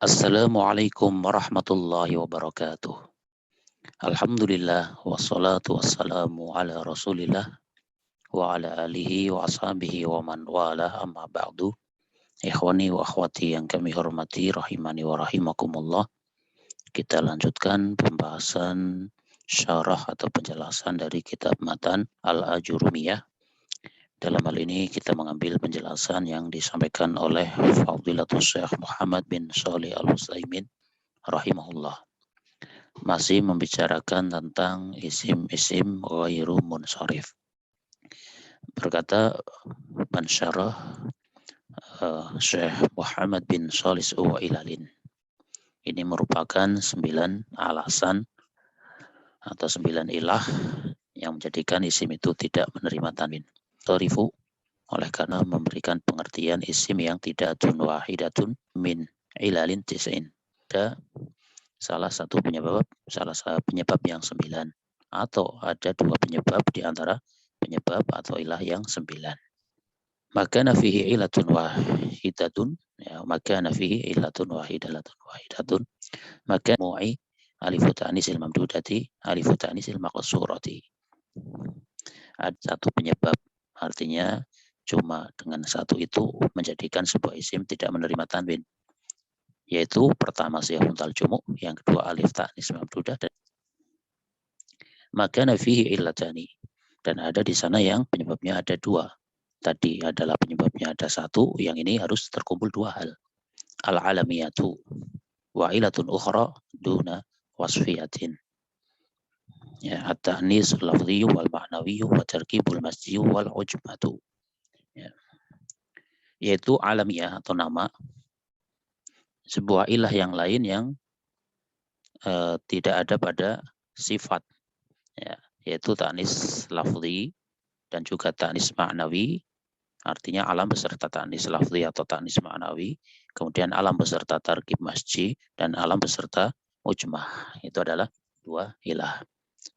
Assalamualaikum warahmatullahi wabarakatuh. Alhamdulillah wassalatu wassalamu ala Rasulillah wa ala alihi wa ashabihi wa man wala amma ba'du. Ikhwani wa akhwati yang kami hormati rahimani wa rahimakumullah. Kita lanjutkan pembahasan syarah atau penjelasan dari kitab Matan Al-Ajurumiyah. Dalam hal ini kita mengambil penjelasan yang disampaikan oleh Fadilatul Syekh Muhammad bin Shalih Al-Utsaimin rahimahullah. Masih membicarakan tentang isim-isim ghairu munsharif. Berkata pensyarah Syekh Muhammad bin Shalih Al-Utsaimin, ini merupakan 9 alasan atau 9 ilah yang menjadikan isim itu tidak menerima tanwin. Tarifu, oleh karena memberikan pengertian isim yang tidak wahidatun min ilalin tis'in. Ada salah satu penyebab yang 9, atau ada 2 penyebab di antara penyebab atau ilah yang 9. Maka nafihi ilatun wahidatun, ya, maka nafihi ilatun wahidatun, maka mu'i alifu ta'nisil mamdudati alifu ta'nisil maqsurati. Ada satu penyebab, artinya cuma dengan satu itu menjadikan sebuah isim tidak menerima tanwin, yaitu pertama siyahun tal-jumu', yang kedua alif ta'nis mamdudah, dan maka nafihi illatani, dan ada di sana yang penyebabnya ada 2. Tadi adalah penyebabnya ada 1, yang ini harus terkumpul 2 hal. Al-alamiyatu wa ilatun ukhra duna wasfiyatin. Ya, at-tahnis lafdhiyu wal ma'nawiyu wa tarkibul masjiyu wal ujmatu. Ya. Yaitu alamiah atau nama, sebuah ilah yang lain yang tidak ada pada sifat, ya, yaitu ta'nis lafdhi dan juga ta'nis ma'nawi, artinya alam beserta ta'nis lafdhi atau ta'nis ma'nawi, kemudian alam beserta tarkib masji, dan alam beserta ujmah. Itu adalah 2 ilah.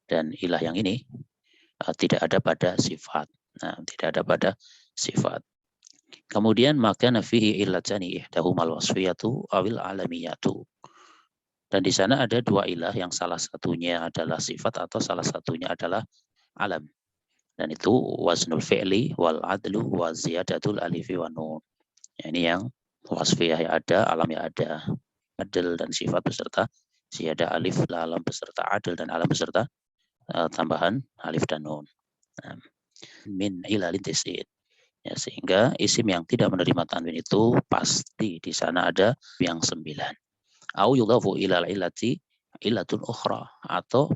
Dan ilah yang ini tidak ada pada sifat. Nah, tidak ada pada sifat. Kemudian maka nafihi illatani ihdahumal wasfiyatu awil alamiyatu. Dan di sana ada 2 ilah yang salah satunya adalah sifat atau salah satunya adalah alam. Dan itu waznul fi'li wal adlu wa ziyadatul alifi wa nun. Ini yang wasfiyah yang ada, alam yang ada. Adl dan sifat beserta ziyada alif, alam beserta adl, dan alam beserta tambahan alif dan nun. Min ilalin tis'in. Ya, sehingga isim yang tidak menerima tanwin itu pasti di sana ada yang 9. Au yudhafu ilal illati illatun ukhra, atau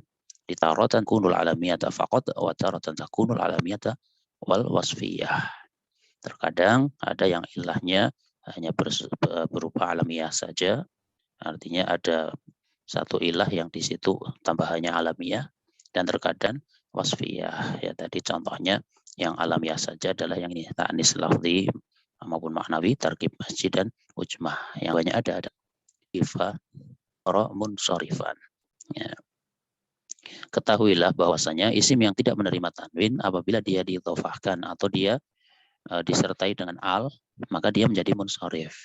ditaratan kunul alamiyata faqat wa taratan takunul alamiyata wal wasfiyah. Terkadang ada yang ilahnya hanya berupa alamiah saja, artinya ada satu ilah yang di situ tambahannya alamiah, dan terkadang wasfiyah. Ya, tadi contohnya yang alamiah saja adalah yang ini, ta'nis lafzi maupun maknawi, tarkib masjid dan ujmah. Yang banyak ada ifa munsharifan. Ya. Ketahuilah bahwasanya isim yang tidak menerima tanwin apabila dia diidhofahkan atau dia disertai dengan al, maka dia menjadi munsharif.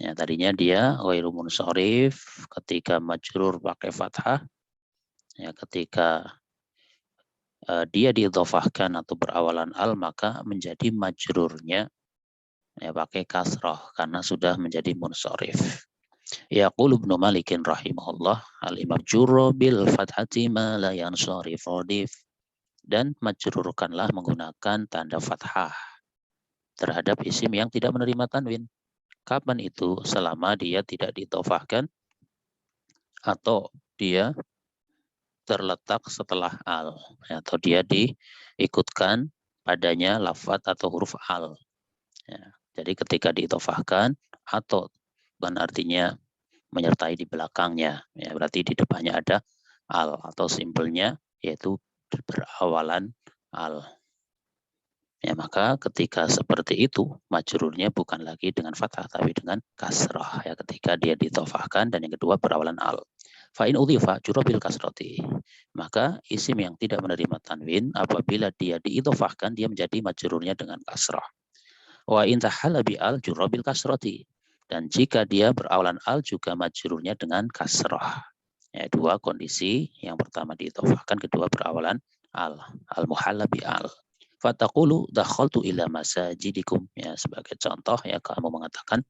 Ya, tadinya dia ghairu munsharif ketika majrur pakai fathah. Ya, ketika dia diidhofahkan atau berawalan al, maka menjadi majrurnya ya pakai kasrah karena sudah menjadi munsharif. Yaqulu Ibnu Malik rahimahullah, al-imam jurra bil fathati ma la yansharif radif, dan majrurkanlah menggunakan tanda fathah terhadap isim yang tidak menerima tanwin. Kapan itu? Selama dia tidak ditofahkan atau dia terletak setelah al, atau dia diikutkan padanya lafaz atau huruf al. Ya, jadi ketika ditofahkan atau bukan artinya menyertai di belakangnya, ya berarti di depannya ada al, atau simpelnya yaitu berawalan al. Ya, maka ketika seperti itu majrurnya bukan lagi dengan fathah tapi dengan kasrah, ya ketika dia ditofahkan, dan yang kedua berawalan al. Fa in udhifa jurra bil kasrati, maka isim yang tidak menerima tanwin apabila dia diidhofahkan dia menjadi majrurnya dengan kasrah. Wa in tahala bi al jurra bil kasrati, Dan jika dia berawalan al juga majrurnya dengan kasrah. Ya, dua kondisi, yang pertama diidhofahkan, kedua berawalan al. Al-muhalla bi al. Fataqulu dakhaltu ila masajidikum. Ya, sebagai contoh ya, kamu mengatakan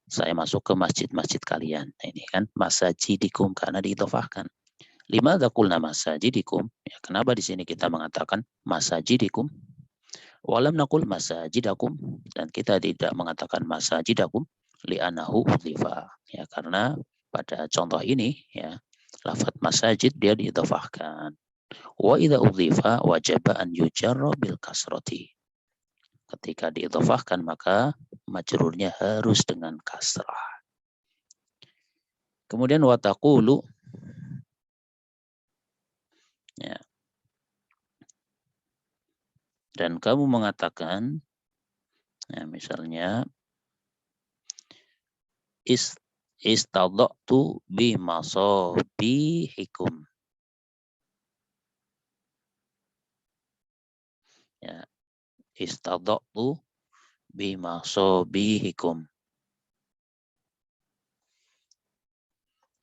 saya masuk ke masjid-masjid kalian. Nah, ini kan masajidikum karena diidhofahkan. Limadza qulna masajidikum? Ya, kenapa di sini kita mengatakan masajidikum? Walam naqul masajidakum, dan kita tidak mengatakan masajidakum li'annahu udhifa. Ya, karena pada contoh ini ya, lafaz masajid dia diidhofahkan. Wa idza udhifa wajaba an yujarra bil kasrati. Ketika diidhofahkan maka majrurnya harus dengan kasrah. Kemudian wa taqulu, ya, dan kamu mengatakan, ya, misalnya istadatu bi masabihikum. Ya, istadatu bi masabihikum.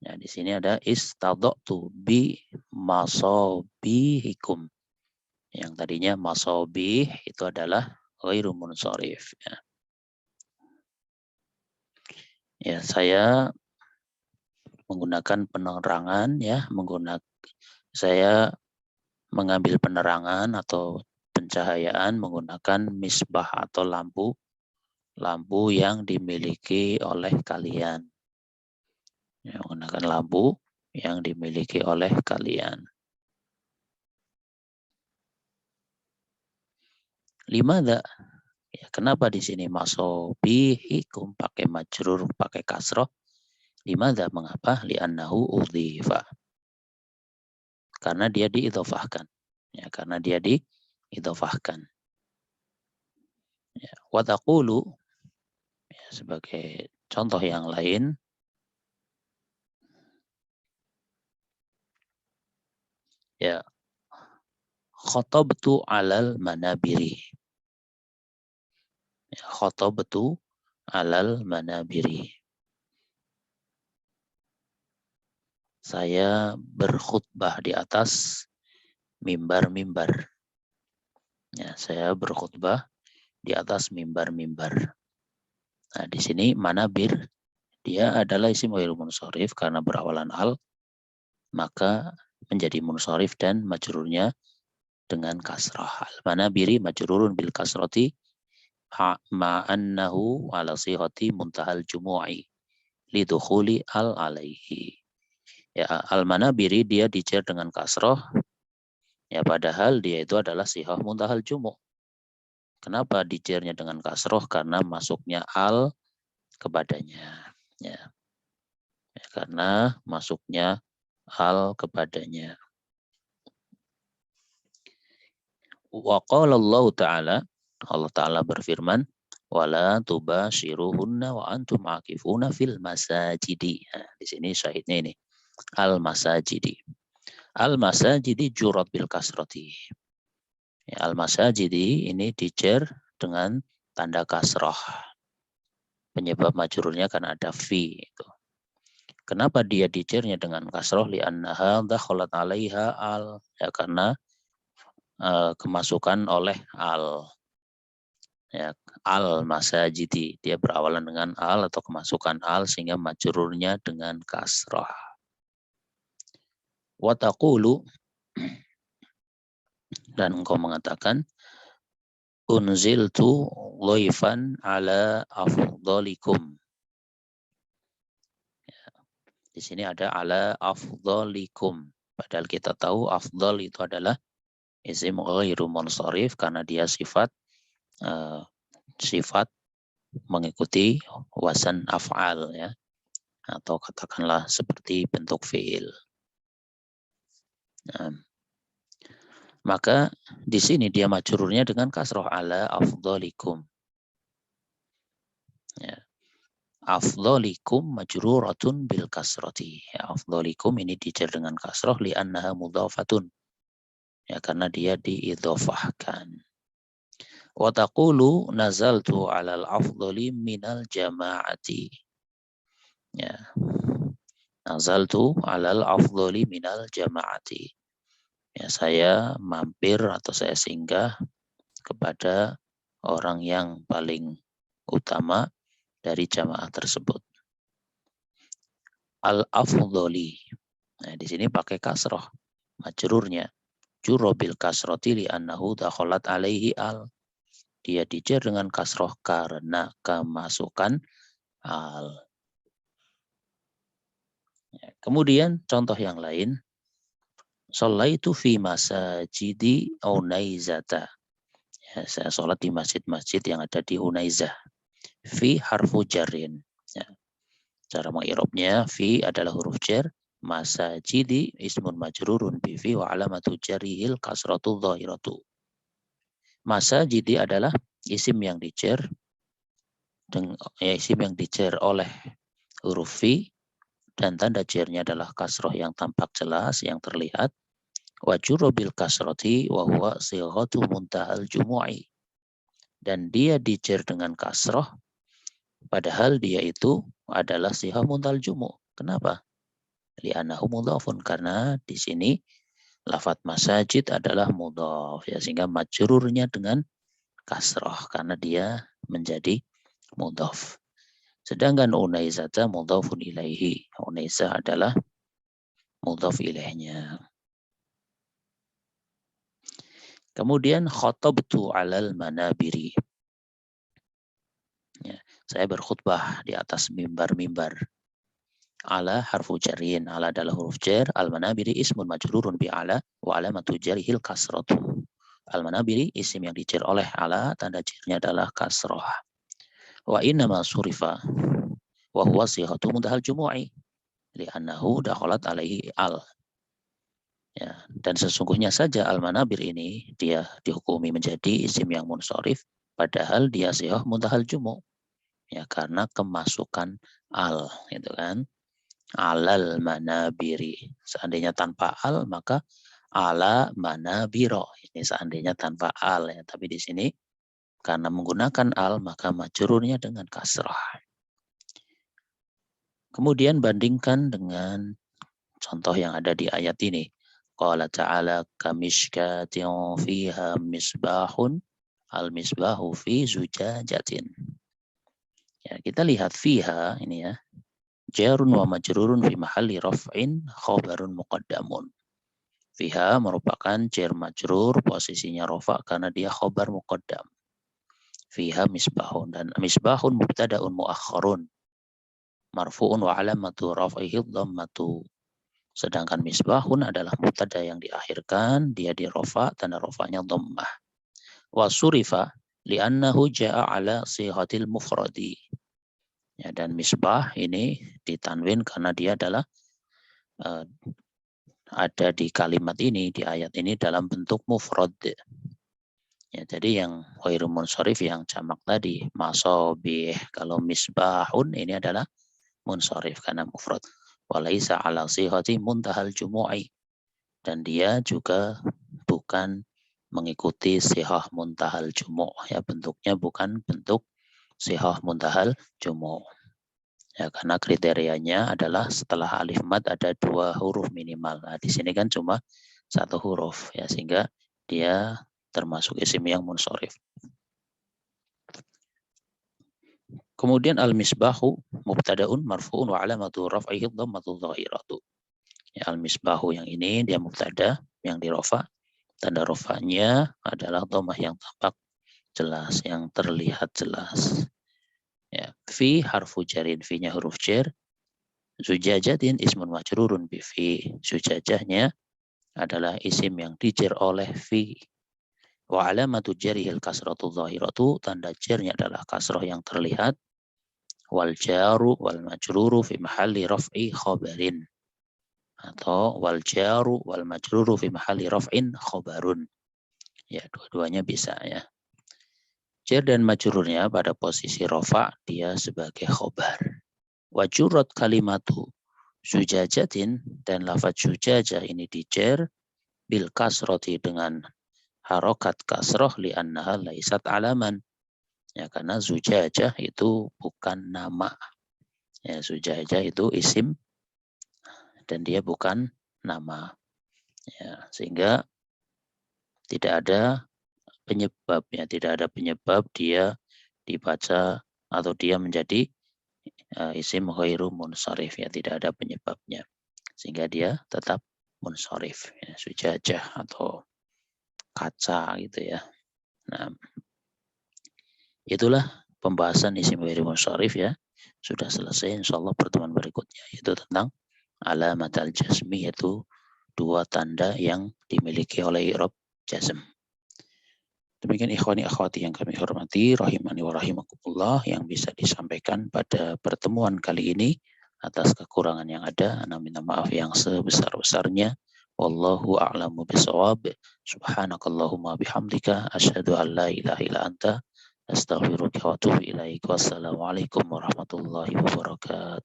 Ya, di sini ada istadatu bi masabihikum. Yang tadinya masabih itu adalah ghairu munsharif. Ya. Ya, saya menggunakan penerangan, ya, saya mengambil penerangan atau pencahayaan menggunakan misbah atau lampu yang dimiliki oleh kalian. Ya, menggunakan lampu yang dimiliki oleh kalian. Limadza? Ya, kenapa di sini masobihikum pakai majrur, pakai kasroh? Limadza, mengapa? Li'annahu udhifa. Karena dia diidhofahkan. Ya, karena dia diidhofahkan. Ya, wa taqulu, ya, sebagai contoh yang lain, ya, khatabtu alal manabiri. Ya, khatabtu alal manabiri. Saya berkhutbah di atas mimbar-mimbar. Ya, saya berkhutbah di atas mimbar-mimbar. Nah, di sini manabir dia adalah isim ghairu munsharif karena berawalan al, maka menjadi munsharif dan majrurnya dengan kasrah. Al-manabiri majrurun bil kasrati ma'annahu ala sihati muntahal jumu'i lidukhuli al alaihi. Ya, al-manabiri dia dijar dengan kasrah, ya, padahal dia itu adalah sihah muntahal jumu'. Kenapa dijarnya dengan kasroh? Karena masuknya al kepadanya. Ya. Ya, karena masuknya al kepadanya. Wa qala Allah Ta'ala, Allah Ta'ala berfirman, wala tubashiruhunna wa antum akifuna fil masajidi. Nah, di sini syahidnya ini, al masajidi. Al masajidi jurat bil kasrati. Ya, al masajidi ini dijer dengan tanda kasroh. Penyebab majrurnya karena ada fi itu. Kenapa dia dijernya dengan kasroh? Li'annaha dakhalat 'alaiha al, ya, karena kemasukan oleh al. Ya, al masajidi, dia berawalan dengan al atau kemasukan al sehingga majrurnya dengan kasroh. Wa taqulu, dan engkau mengatakan, unziltu dhaifan ala afdhalikum. Di sini ada ala afdhalikum. Padahal kita tahu afdhal itu adalah isim ghairu munsharif karena dia sifat mengikuti wasan af'al, ya, atau katakanlah seperti bentuk fi'il. Nah, maka di sini dia majrurnya dengan kasroh ala afdhalikum. Ya. Afdhalikum majruratun bil kasrati. Ya, afdhalikum ini dijar dengan kasroh li'annaha mudhafatun. Ya, karena dia diidhofahkan. Wa taqulu nazaltu 'alal afdhali minal jama'ati. Ya. Nazaltu alal afdhali minal jama'ati. Ya, saya mampir atau saya singgah kepada orang yang paling utama dari jamaah tersebut. Al-afdhali. Nah, di sini pakai kasroh. Majrurnya. Juro bil kasroti li'annahu dakhalat alaihi al. Dia dijer dengan kasroh karena kemasukan al. Ya, kemudian contoh yang lain. Sholaitu fi masajidi Unaizata. Ya, saya sholat di masjid-masjid yang ada di Unaizah. Fi harfu jarin. Ya. Cara mengirobnya, fi adalah huruf jar. Masajidi ismun majrurun bi fi wa alamatu jarihil kasratu dhahiratu. Masajidi adalah isim yang dijer, isim yang dijer oleh huruf fi, dan tanda jernya adalah kasroh yang tampak jelas, yang terlihat. Wajuro bil kasroti wa huwa sighatu muntahal jumu'i. Dan dia dijer dengan kasroh, padahal dia itu adalah sighah muntahal jumu'. Kenapa? Li'annahu mudhafun, karena di sini lafadz masajid adalah mudhaf, ya, sehingga majrurnya dengan kasroh karena dia menjadi mudhaf. Sedangkan unaizata mudhafun ilaihi. Unaizah adalah mudhaf ilaihnya. Kemudian khatabtu alal manabiri. Ya, saya berkhutbah di atas mimbar-mimbar. Ala harfu jarin. Ala adalah huruf jar. Al-manabiri ismun majrurun bi ala wa alamatu jarihil kasratu. Al-manabiri isim yang dijar oleh ala, tanda jarnya adalah kasroh. Wa innama surifa wa huwa sighatu muntahal jumu'i li'annahu dakhalat alaihi al. Ya, dan sesungguhnya saja al-manabir ini dia dihukumi menjadi isim yang munsharif, padahal dia sighah muntahal jumu'. Ya, karena kemasukan al, gitu kan. Alal manabiri. Seandainya tanpa al maka ala manabiro. Ini seandainya tanpa al, ya. Tapi di sini karena menggunakan al maka majrurnya dengan kasrah. Kemudian bandingkan dengan contoh yang ada di ayat ini. Qala ta'ala kamishkatin fiha misbahun al-misbahu fi zujajatin. Ya, kita lihat fiha ini ya. Jarun wa majrurun fi mahalli raf'in khabarun muqaddamun. Fiha merupakan jar majrur, posisinya rafa karena dia khabar muqaddam. Fiha misbahun, dan misbahun mubtada'un muakhkharun. Marfu'un wa alamatu raf'ihi dhammatu. Sedangkan misbahun adalah mubtada yang diakhirkan, dia di rafa, tanda rafanya dhammah. Wa surifa li'annahu ja'a ala sighatil mufradi. Ya, dan misbah ini ditanwin karena dia adalah ada di kalimat ini, di ayat ini dalam bentuk mufrad. Ya, jadi yang ghairu munsharif yang jamak tadi masobih, kalau misbahun ini adalah munsharif karena mufrad. Walaisa ala sighati muntahal jumu'i, dan dia juga bukan mengikuti sihah muntahal jumu', ya, bentuknya bukan bentuk sihah muntahal jumu'. Ya, karena kriterianya adalah setelah alif mad ada 2 huruf minimal. Nah, di sini kan cuma 1 huruf, ya, sehingga dia termasuk isim yang munsharif. Kemudian al-misbahu mubtada'un marfu'un wa alamatu raf'ihi dhammatu dhahiratu. Ya, al-misbahu yang ini dia mubtada yang di rafa, tanda rafanya adalah dhammah yang tampak jelas, yang terlihat jelas. Ya, fi harfu jarin, fi-nya huruf jar. Zujajatin ismun majrurun bi fi. Zujajahnya adalah isim yang dijar oleh fi. Wa alamatu jarihil kasratu dhahiratu, tanda jarnya adalah kasroh yang terlihat. Wal jaru wal majruru fi mahalli raf'i khabarin. Atau wal jaru wal majruru fi mahalli raf'in khabarun. Ya, dua-duanya bisa, ya. Jar dan majrurnya pada posisi rafa, dia sebagai khobar. Wajurat kalimatu zujajatin, dan lafaz zujajah ini dijer bil kasroti dengan harokat kasroh li'annaha laisat alaman. Ya, karena zujajah itu bukan nama. Ya, Sujaja itu isim dan dia bukan nama. Ya, sehingga tidak ada penyebabnya, tidak ada penyebab dia dibaca atau dia menjadi isim ghairu munsharif, ya, tidak ada penyebabnya. Sehingga dia tetap munsharif, ya, sujajah atau kaca gitu ya. Nah, itulah pembahasan isim ghairu munsharif ya. Sudah selesai, insyaallah pertemuan berikutnya yaitu tentang alamat al-jazmi, yaitu dua tanda yang dimiliki oleh i'rab jazm. Demikian ikhwani akhwati yang kami hormati, rahimani wa rahimakumullah, yang bisa disampaikan pada pertemuan kali ini. Atas kekurangan yang ada, ana minta maaf yang sebesar-besarnya. Wallahu a'lamu bishawab. Subhanakallahumma bihamdika asyhadu an la ilaha illa anta astaghfiruka wa atubu ilaik. Wassalamualaikum warahmatullahi wabarakatuh.